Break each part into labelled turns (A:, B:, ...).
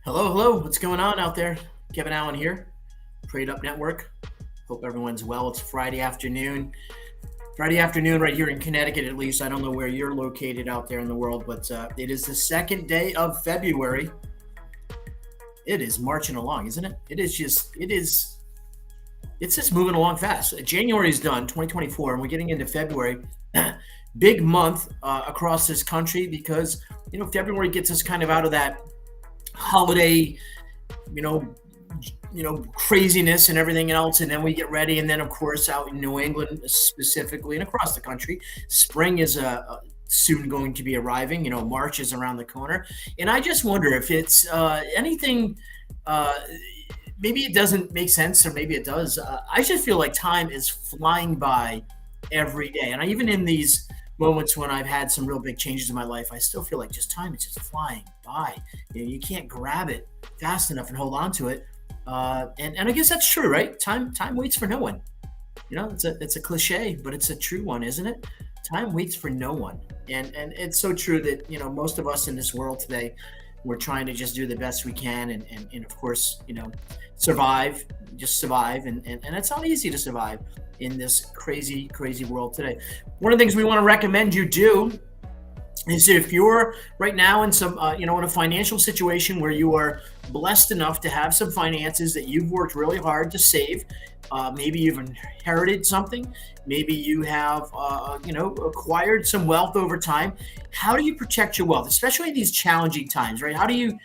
A: Hello, hello. What's going on out there? Kevin Allen here, Prayed Up Network. Hope everyone's well. It's Friday afternoon. Friday afternoon right here in Connecticut, at least. I don't know where you're located out there in the world, but it is the second day of February. It is marching along, isn't it? It's just moving along fast. January is done, 2024, and we're getting into February. Big month across this country because, February gets us kind of out of that holiday, you know, craziness and everything else, and then we get ready. And then, of course, out in New England specifically and across the country, spring is soon going to be arriving. March is around the corner, and I just wonder if it's anything. Maybe it doesn't make sense, or maybe it does. I just feel like time is flying by every day, and even in these moments when I've had some real big changes in my life, I still feel like just time is just flying by. You can't grab it fast enough and hold on to it. And I guess that's true, right? Time waits for no one. It's a cliche, but it's a true one, isn't it? Time waits for no one. And it's so true that, most of us in this world today, we're trying to just do the best we can and of course, survive. And it's not easy to survive in this crazy world today. One of the things we want to recommend you do is, if you're right now in some, in a financial situation where you are blessed enough to have some finances that you've worked really hard to save, maybe you've inherited something, maybe you have, acquired some wealth over time. How do you protect your wealth, especially in these challenging times, right? How do you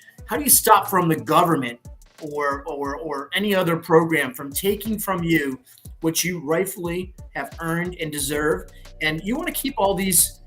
A: stop from the government or any other program from taking from you what you rightfully have earned and deserve? And you want to keep all these,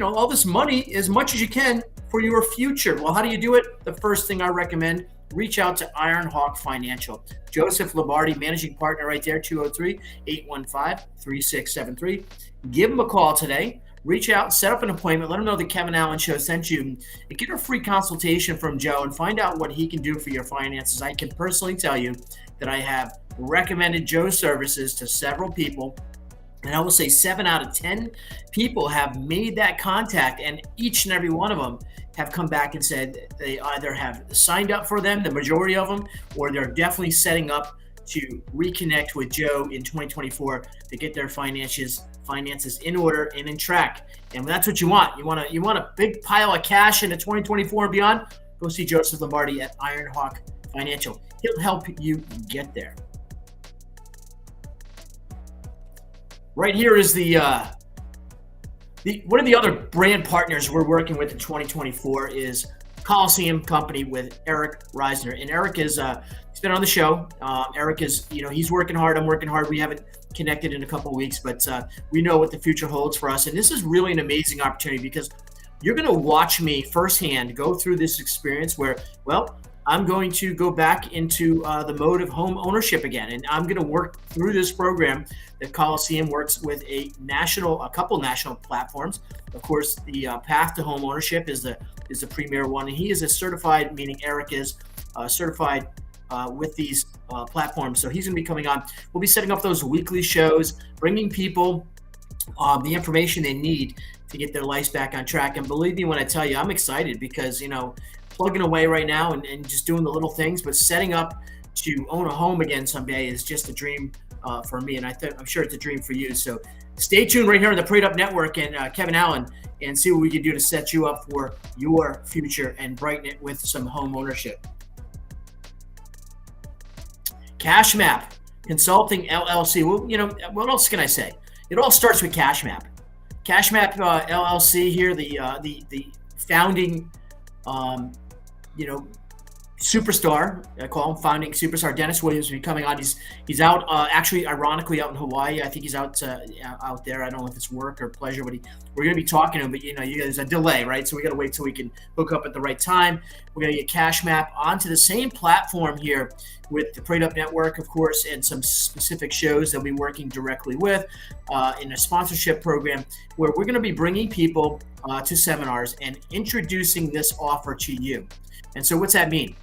A: all this money as much as you can for your future. Well, how do you do it? The first thing I recommend, reach out to Iron Hawk Financial. Joseph Lombardi, managing partner right there, 203-815-3673. Give him a call today. Reach out, set up an appointment, let him know the Kevin Allen Show sent you, and get a free consultation from Joe and find out what he can do for your finances. I can personally tell you that I have recommended Joe's services to several people, and I will say 7 out of 10 people have made that contact, and each and every one of them have come back and said they either have signed up for them, the majority of them, or they're definitely setting up to reconnect with Joe in 2024 to get their finances in order and in track. And that's what you want. You want a big pile of cash into 2024 and beyond? Go see Joseph Lombardi at Iron Hawk Financial. He'll help you get there. Right here is the one of the other brand partners we're working with in 2024 is Coliseum Company with Eric Reisner. And Eric is he's been on the show. Eric is, he's working hard. I'm working hard. We haven't connected in a couple of weeks, but we know what the future holds for us. And this is really an amazing opportunity because you're going to watch me firsthand go through this experience where, I'm going to go back into the mode of home ownership again. And I'm going to work through this program that Coliseum works with a couple national platforms. Of course, the Path to Home Ownership is the premier one. And he is a certified, meaning Eric is certified with these platforms. So he's going to be coming on. We'll be setting up those weekly shows, bringing people the information they need to get their lives back on track. And believe me when I tell you, I'm excited because, plugging away right now and just doing the little things, but setting up to own a home again someday is just a dream for me. And I'm sure it's a dream for you. So stay tuned right here on the Prayed Up Network and Kevin Allen, and see what we can do to set you up for your future and brighten it with some home ownership. CashMap Consulting LLC. Well, what else can I say? It all starts with CashMap. CashMap LLC here, the founding, superstar. I call him founding superstar. Dennis Williams will be coming on. He's out, actually, ironically, out in Hawaii. I think he's out there. I don't know if it's work or pleasure, but we're going to be talking to him. But there's a delay, right? So we got to wait till we can hook up at the right time. We're going to get CashMap onto the same platform here with the Prayed Up Network, of course, and some specific shows that we'll be working directly with in a sponsorship program where we're going to be bringing people to seminars and introducing this offer to you. And so what's that mean?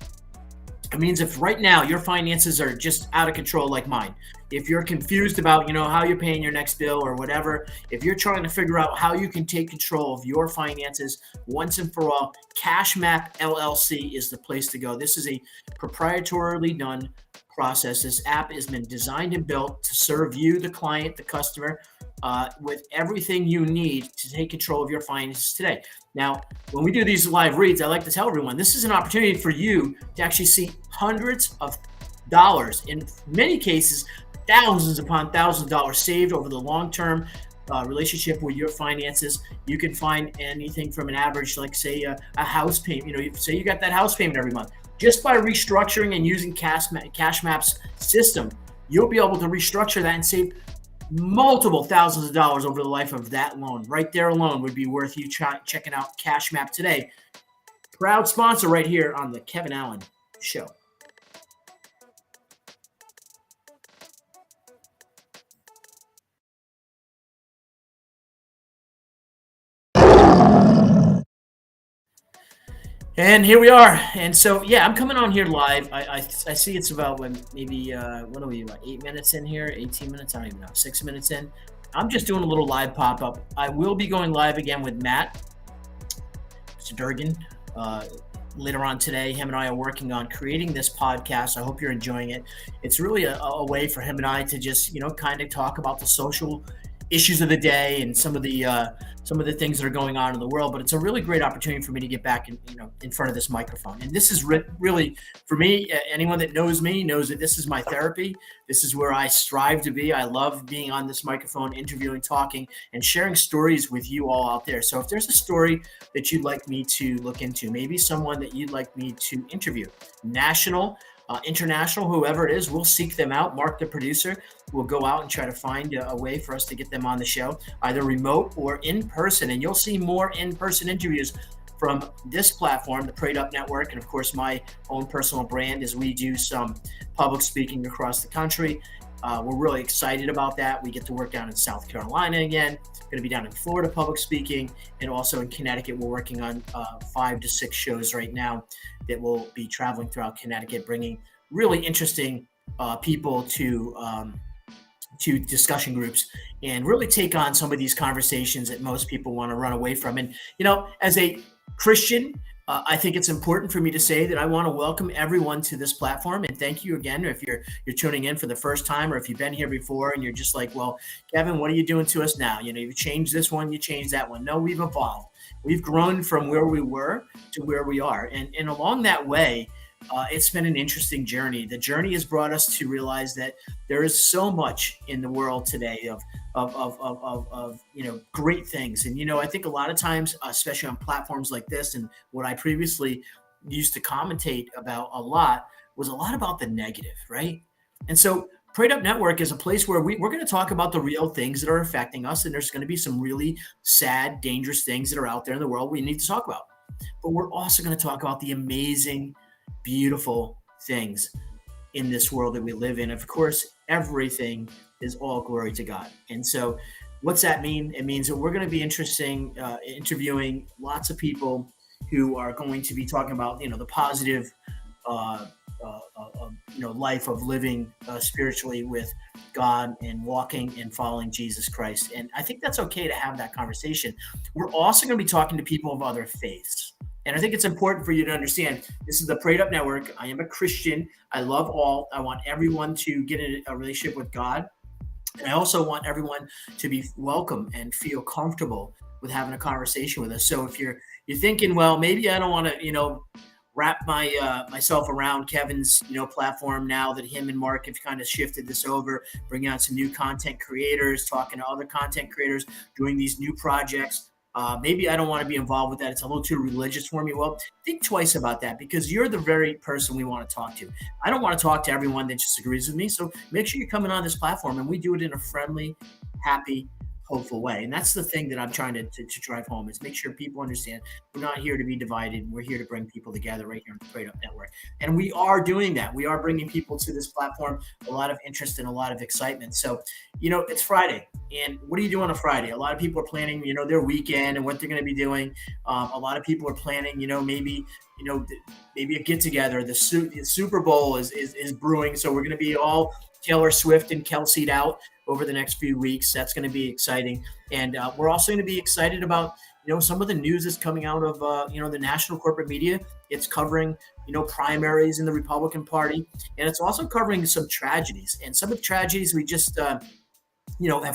A: It means if right now your finances are just out of control like mine, If you're confused about, how you're paying your next bill or whatever, if you're trying to figure out how you can take control of your finances once and for all, CashMap LLC is the place to go. This is a proprietarily done process. This app has been designed and built to serve you, the client, the customer, with everything you need to take control of your finances today. Now, when we do these live reads, I like to tell everyone this is an opportunity for you to actually see hundreds of dollars, in many cases, thousands upon thousands of dollars saved over the long term relationship with your finances. You can find anything from an average, like say a house payment. Say you got that house payment every month. Just by restructuring and using CashMap's system, you'll be able to restructure that and save multiple thousands of dollars over the life of that loan. Right there alone would be worth you checking out CashMap today. Proud sponsor right here on the Kevin Allen Show. And here we are. And so, yeah, I'm coming on here live. I see it's about maybe, what are we, about 8 minutes in here? 18 minutes? I don't even know. 6 minutes in. I'm just doing a little live pop-up. I will be going live again with Matt, Mr. Durgan, later on today. Him and I are working on creating this podcast. I hope you're enjoying it. It's really a way for him and I to just, kind of talk about the social issues of the day and some of the things that are going on in the world. But it's a really great opportunity for me to get back in front of this microphone. And this is really, for me, anyone that knows me knows that this is my therapy. This is where I strive to be. I love being on this microphone, interviewing, talking, and sharing stories with you all out there. So if there's a story that you'd like me to look into, maybe someone that you'd like me to interview, national, international, whoever it is, we'll seek them out. Mark, the producer, will go out and try to find a way for us to get them on the show, either remote or in person. And you'll see more in-person interviews from this platform, the Prayed Up Network, and of course my own personal brand as we do some public speaking across the country. We're really excited about that. We get to work down in South Carolina again. Going to be down in Florida public speaking, and also in Connecticut. We're working on 5 to 6 shows right now that will be traveling throughout Connecticut, bringing really interesting people to discussion groups and really take on some of these conversations that most people want to run away from. And, as a Christian, I think it's important for me to say that I want to welcome everyone to this platform. And thank you again if you're tuning in for the first time, or if you've been here before and you're just like, well, Kevin, what are you doing to us now? You've changed this one, you changed that one. No, we've evolved. We've grown from where we were to where we are. And along that way, it's been an interesting journey. The journey has brought us to realize that there is so much in the world today of great things. And I think a lot of times, especially on platforms like this, and what I previously used to commentate about a lot was a lot about the negative, right? And so Prayed Up Network is a place where we're going to talk about the real things that are affecting us, and there's going to be some really sad, dangerous things that are out there in the world we need to talk about. But we're also going to talk about the amazing, beautiful things in this world that we live in. Of course, everything is all glory to God. And so what's that mean? It means that we're going to be interviewing lots of people who are going to be talking about, the positive life of living spiritually with God and walking and following Jesus Christ. And I think that's okay to have that conversation. We're also going to be talking to people of other faiths. And I think it's important for you to understand this is the Prayed Up Network. I am a Christian. I love all. I want everyone to get in a relationship with God. And I also want everyone to be welcome and feel comfortable with having a conversation with us. So if you're thinking, well, maybe I don't want to, wrap myself around Kevin's, platform now that him and Mark have kind of shifted this over, bringing out some new content creators, talking to other content creators, doing these new projects. Maybe I don't want to be involved with that. It's a little too religious for me. Well, think twice about that, because you're the very person we want to talk to. I don't want to talk to everyone that just agrees with me. So make sure you're coming on this platform, and we do it in a friendly, happy, hopeful way. And that's the thing that I'm trying to drive home, is make sure people understand we're not here to be divided. We're here to bring people together right here on the Prayed Up Network. And we are doing that. We are bringing people to this platform, a lot of interest and a lot of excitement. So, it's Friday. And what do you do on a Friday? A lot of people are planning, their weekend and what they're going to be doing. A lot of people are planning, maybe a get together. The Super Bowl is brewing. So we're going to be all Taylor Swift and Kelsey'd out over the next few weeks. That's going to be exciting. And we're also going to be excited about, some of the news that's coming out of, the national corporate media. It's covering, primaries in the Republican Party. And it's also covering some tragedies. And some of the tragedies we just, have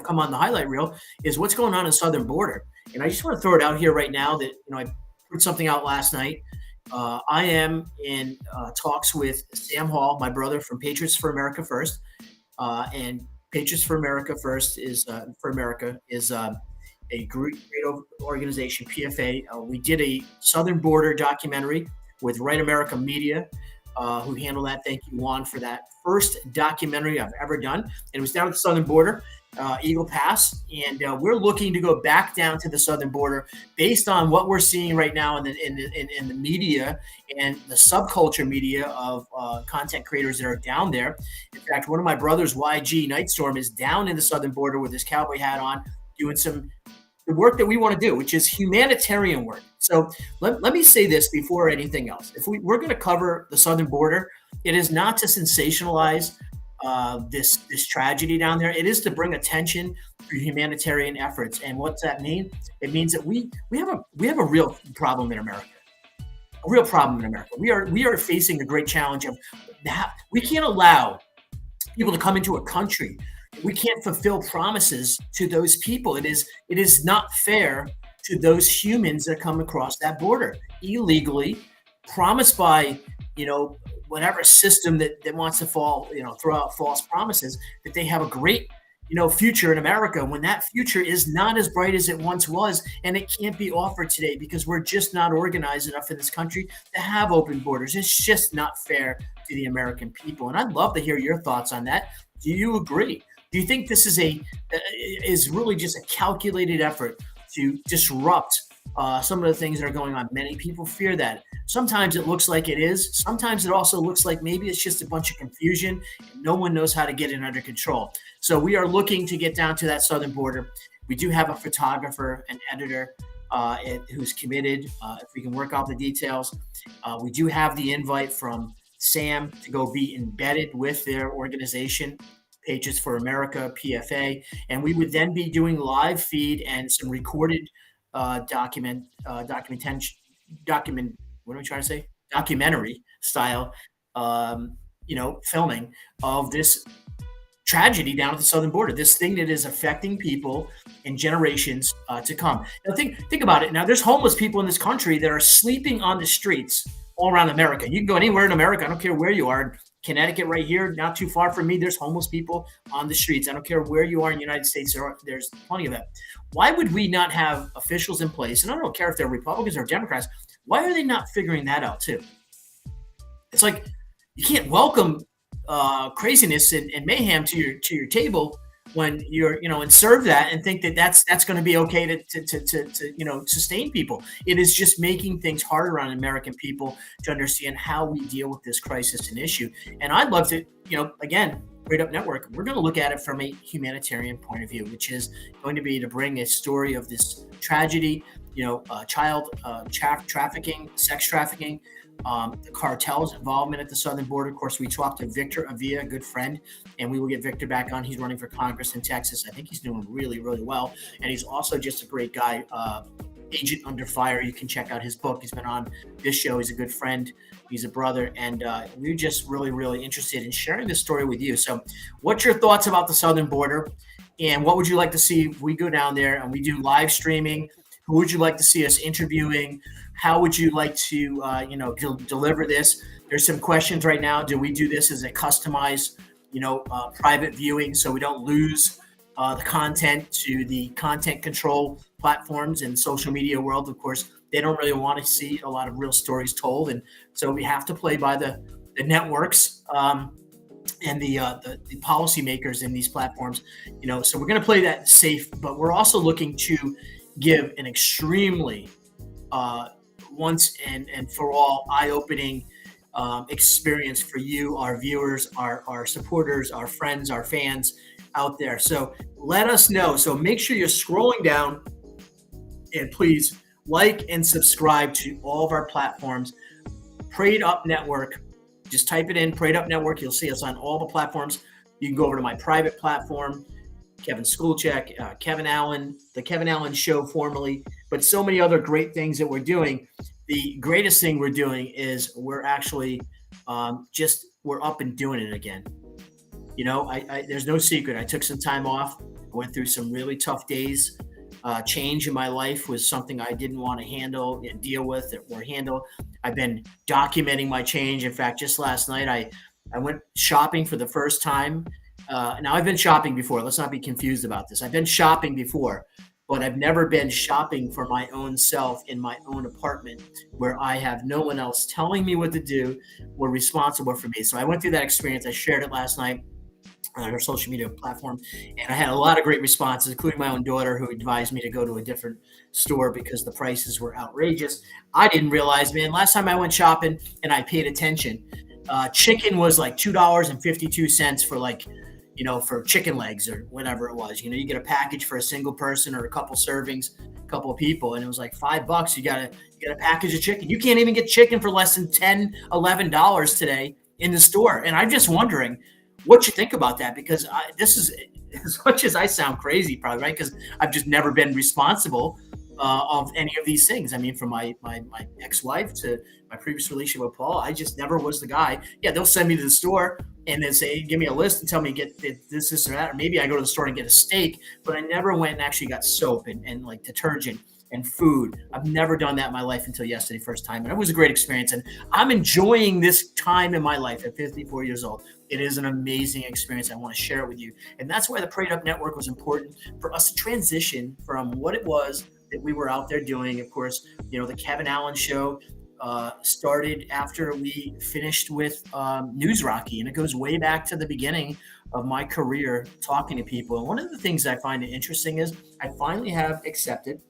A: come on the highlight reel is what's going on in the southern border. And I just want to throw it out here right now that, I put something out last night. I am in talks with Sam Hall, my brother from Patriots for America First. And Patriots for America First is a great organization, PFA. We did a southern border documentary with Right America Media, who handled that. Thank you, Juan, for that first documentary I've ever done. And it was down at the southern border, Eagle Pass. And we're looking to go back down to the southern border based on what we're seeing right now in the media and the subculture media of content creators that are down there. In fact, one of my brothers, YG Nightstorm, is down in the southern border with his cowboy hat on, doing the work that we want to do, which is humanitarian work. So let me say this before anything else. If we're going to cover the southern border, it is not to sensationalize this tragedy down there. It is to bring attention to humanitarian efforts. And what's that mean? It means that we have a real problem in America. A real problem in America. We are facing a great challenge of that. We can't allow people to come into a country. We can't fulfill promises to those people. It is not fair to those humans that come across that border illegally, promised by, whatever system that wants to throw out false promises that they have a great, future in America, when that future is not as bright as it once was, and it can't be offered today because we're just not organized enough in this country to have open borders. It's just not fair to the American people. And I'd love to hear your thoughts on that. Do you agree? Do you think this is really just a calculated effort to disrupt some of the things that are going on? Many people fear that. Sometimes it looks like it is. Sometimes it also looks like maybe it's just a bunch of confusion and no one knows how to get it under control. So we are looking to get down to that southern border. We do have a photographer and editor who's committed. If we can work out the details, we do have the invite from Sam to go be embedded with their organization, Patriots for America, PFA, and we would then be doing live feed and some recorded documentary style, filming of this tragedy down at the southern border, this thing that is affecting people in generations to come. Now think about it. Now there's homeless people in this country that are sleeping on the streets all around America. You can go anywhere in America. I don't care where you are. Connecticut right here, not too far from me, there's homeless people on the streets. I don't care where you are in the United States, there's plenty of that. Why would we not have officials in place? And I don't care if they're Republicans or Democrats. Why are they not figuring that out too? It's like you can't welcome craziness and mayhem to your table when you're, and serve that and think that that's going to be okay to sustain people. It is just making things harder on American people to understand how we deal with this crisis and issue. And I'd love to, again, Prayed Up Network, we're going to look at it from a humanitarian point of view, which is going to be to bring a story of this tragedy, child trafficking, sex trafficking, the cartel's involvement at the southern border. Of course, we talked to Victor Avila, a good friend, and we will get Victor back on. He's running for Congress in Texas. I think he's doing really, really well. And he's also just a great guy, Agent Under Fire. You can check out his book. He's been on this show. He's a good friend. He's a brother. And we're just really, really interested in sharing this story with you. So what's your thoughts about the southern border? And what would you like to see if we go down there and we do live streaming? Who would you like to see us interviewing? How would you like to, deliver this? There's some questions right now. Do we do this as a customized, private viewing so we don't lose the content to the content control platforms and social media world? Of course, they don't really want to see a lot of real stories told. And so we have to play by the networks and the policymakers in these platforms, so we're going to play that safe, but we're also looking to give an extremely once and for all eye-opening experience for you, our viewers, our supporters, our friends, our fans out there. So let us know. So make sure you're scrolling down and please like and subscribe to all of our platforms. Prayed Up Network. Just type it in, Prayed Up Network. You'll see us on all the platforms. You can go over to my private platform, Kevin Skulchek, Kevin Allen, the Kevin Allen Show formerly, but so many other great things that we're doing. The greatest thing we're doing is we're actually we're up and doing it again. There's no secret. I took some time off. I went through some really tough days. Change in my life was something I didn't want to handle and deal with or handle. I've been documenting my change. In fact, just last night, I went shopping for the first time. Now, I've been shopping before. Let's not be confused about this. I've been shopping before, but I've never been shopping for my own self in my own apartment where I have no one else telling me what to do or responsible for me. So I went through that experience. I shared it last night on our social media platform, and I had a lot of great responses, including my own daughter, who advised me to go to a different store because the prices were outrageous. I didn't realize, man, last time I went shopping and I paid attention, chicken was like $2.52 for chicken legs or whatever it was. You get a package for a single person or a couple servings, a couple of people, and it was like $5. You got a package of chicken. You can't even get chicken for less than $10, $11 today in the store. And I'm just wondering what you think about that, because this is, as much as I sound crazy, probably, right? Because I've just never been responsible of any of these things. I mean, from my ex-wife to my previous relationship with Paul, I just never was the guy. Yeah, they'll send me to the store and then say, give me a list and tell me get this, or that. Or maybe I go to the store and get a steak, but I never went and actually got soap and like detergent and food. I've never done that in my life until yesterday, first time. And it was a great experience. And I'm enjoying this time in my life at 54 years old. It is an amazing experience. I want to share it with you. And that's why the Prayed Up Network was important for us to transition from what it was that we were out there doing. Of course, the Kevin Allen Show started after we finished with News Rocky. And it goes way back to the beginning of my career talking to people. And one of the things I find interesting is I finally have accepted,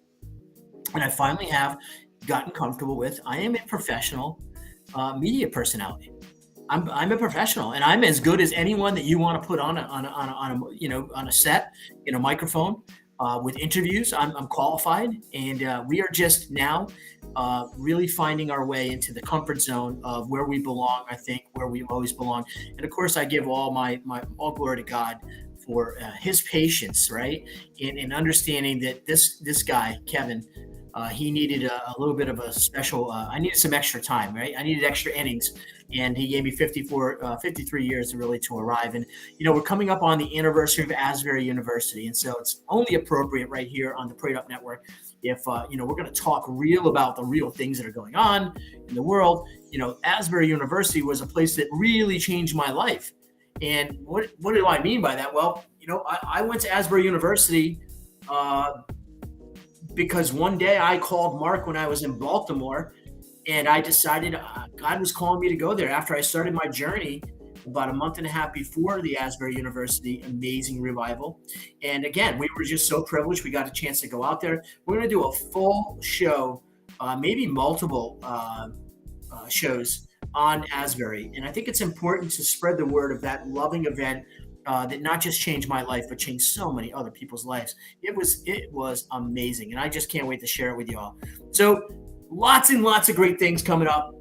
A: and I finally have gotten comfortable with, I am a professional media personality. I'm a professional, and I'm as good as anyone that you want to put on a set, in a microphone, with interviews. I'm qualified, and we are just now really finding our way into the comfort zone of where we belong. I think where we've always belonged, and of course, I give all my all glory to God for His patience, right, in understanding that this guy Kevin. He needed a little bit of a special, I needed some extra time, right? I needed extra innings, and he gave me 53 years really to arrive. And, we're coming up on the anniversary of Asbury University. And so it's only appropriate right here on the Prayed Up Network if, we're going to talk about the real things that are going on in the world. Asbury University was a place that really changed my life. And what do I mean by that? Well, I went to Asbury University, because one day I called Mark when I was in Baltimore, and I decided God was calling me to go there after I started my journey about a month and a half before the Asbury University amazing revival. And again, we were just so privileged. We got a chance to go out there. We're going to do a full show, maybe multiple shows on Asbury. And I think it's important to spread the word of that loving event that not just changed my life, but changed so many other people's lives. It was amazing, and I just can't wait to share it with you all. So lots and lots of great things coming up.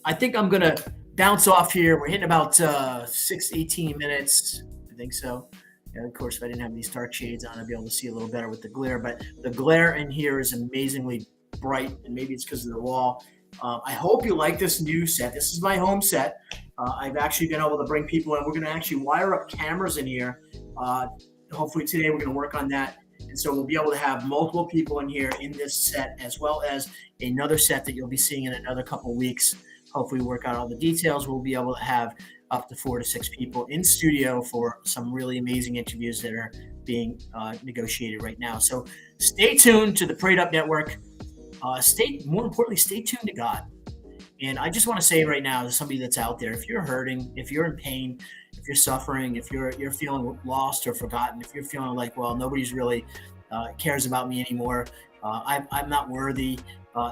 A: I think I'm going to bounce off here. We're hitting about 18 minutes. I think so. Yeah, of course, if I didn't have these dark shades on, I'd be able to see a little better with the glare, but the glare in here is amazingly bright, and maybe it's because of the wall. I hope you like this new set. This is my home set. I've actually been able to bring people in. We're going to actually wire up cameras in here. Hopefully today we're going to work on that. And so we'll be able to have multiple people in here in this set, as well as another set that you'll be seeing in another couple of weeks. Hopefully work out all the details. We'll be able to have up to 4 to 6 people in studio for some really amazing interviews that are being negotiated right now. So stay tuned to the Prayed Up Network. More importantly, stay tuned to God. And I just want to say right now to somebody that's out there, if you're hurting, if you're in pain, if you're suffering, if you're feeling lost or forgotten, if you're feeling like, well, nobody's really cares about me anymore, I'm not worthy.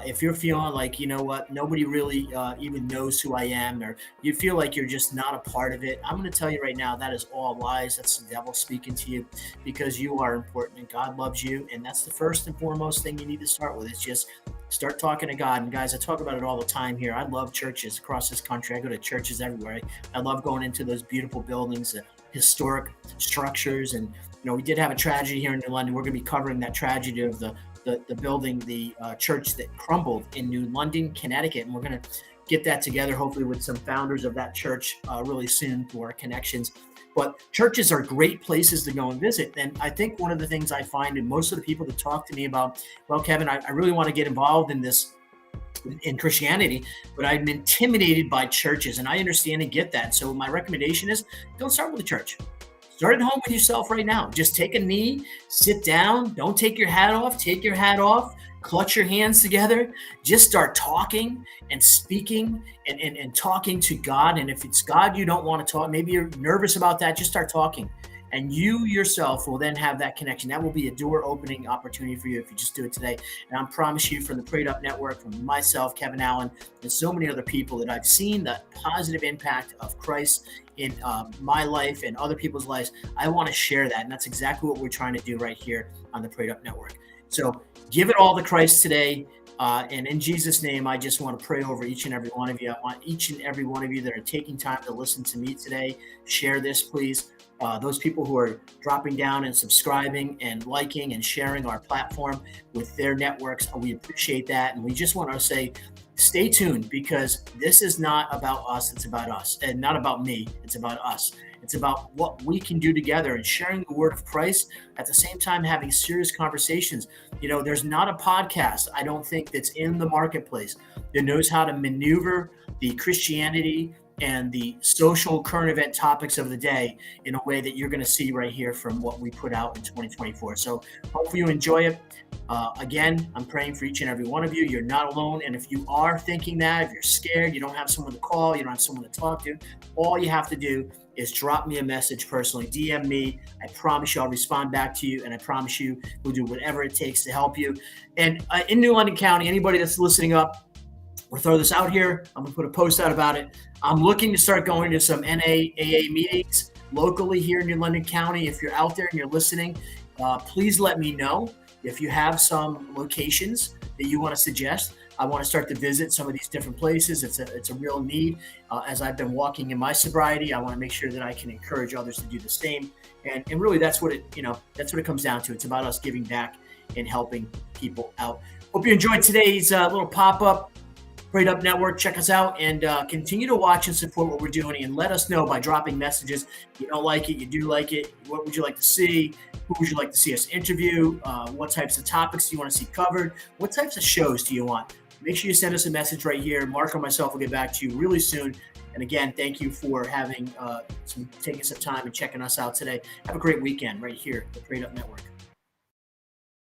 A: If you're feeling like, you know what, nobody really even knows who I am, or you feel like you're just not a part of it, I'm going to tell you right now, that is all lies. That's the devil speaking to you, because you are important and God loves you. And that's the first and foremost thing you need to start with. It's just start talking to God. And guys, I talk about it all the time here. I love churches across this country. I go to churches everywhere. I love going into those beautiful buildings, the historic structures. And we did have a tragedy here in New London. We're going to be covering that tragedy of the building, the church that crumbled in New London, Connecticut, and we're going to get that together, hopefully with some founders of that church really soon through our connections. But churches are great places to go and visit. And I think one of the things I find in most of the people that talk to me about, well, Kevin, I really want to get involved in this, in Christianity, but I'm intimidated by churches, and I understand and get that. So my recommendation is, don't start with a church. Start at home with yourself right now. Just take a knee, sit down. Don't take your hat off. Take your hat off. Clutch your hands together. Just start talking and speaking and talking to God. And if it's God you don't want to talk, maybe you're nervous about that, just start talking. And you yourself will then have that connection. That will be a door opening opportunity for you if you just do it today. And I promise you, from the Prayed Up Network, from myself, Kevin Allen, and so many other people, that I've seen the positive impact of Christ in my life and other people's lives. I want to share that. And that's exactly what we're trying to do right here on the Prayed Up Network. So give it all to Christ today. And in Jesus' name, I just want to pray over each and every one of you. I want each and every one of you that are taking time to listen to me today, share this, please. Those people who are dropping down and subscribing and liking and sharing our platform with their networks, we appreciate that. And we just want to say, stay tuned, because this is not about us. It's about us, and not about me. It's about us. It's about what we can do together and sharing the word of Christ, at the same time having serious conversations. There's not a podcast, I don't think, that's in the marketplace that knows how to maneuver the Christianity and the social current event topics of the day in a way that you're going to see right here from what we put out in 2024. So hopefully you enjoy it. Again, I'm praying for each and every one of you. You're not alone. And if you are thinking that, if you're scared, you don't have someone to call, you don't have someone to talk to, all you have to do is drop me a message personally, DM me. I promise you I'll respond back to you, and I promise you we'll do whatever it takes to help you. And in New London County, anybody that's listening up, we'll throw this out here. I'm going to put a post out about it. I'm looking to start going to some NAAA meetings locally here in New London County. If you're out there and you're listening, please let me know if you have some locations that you want to suggest. I want to start to visit some of these different places. It's a real need. As I've been walking in my sobriety, I want to make sure that I can encourage others to do the same. And really, that's what it comes down to. It's about us giving back and helping people out. Hope you enjoyed today's little pop-up. Prayed Up Network, check us out, and continue to watch and support what we're doing, and let us know by dropping messages. You don't like it, you do like it. What would you like to see? Who would you like to see us interview? What types of topics do you want to see covered? What types of shows do you want? Make sure you send us a message right here. Mark or myself will get back to you really soon. And again, thank you for taking some time and checking us out today. Have a great weekend right here at the Prayed Up Network.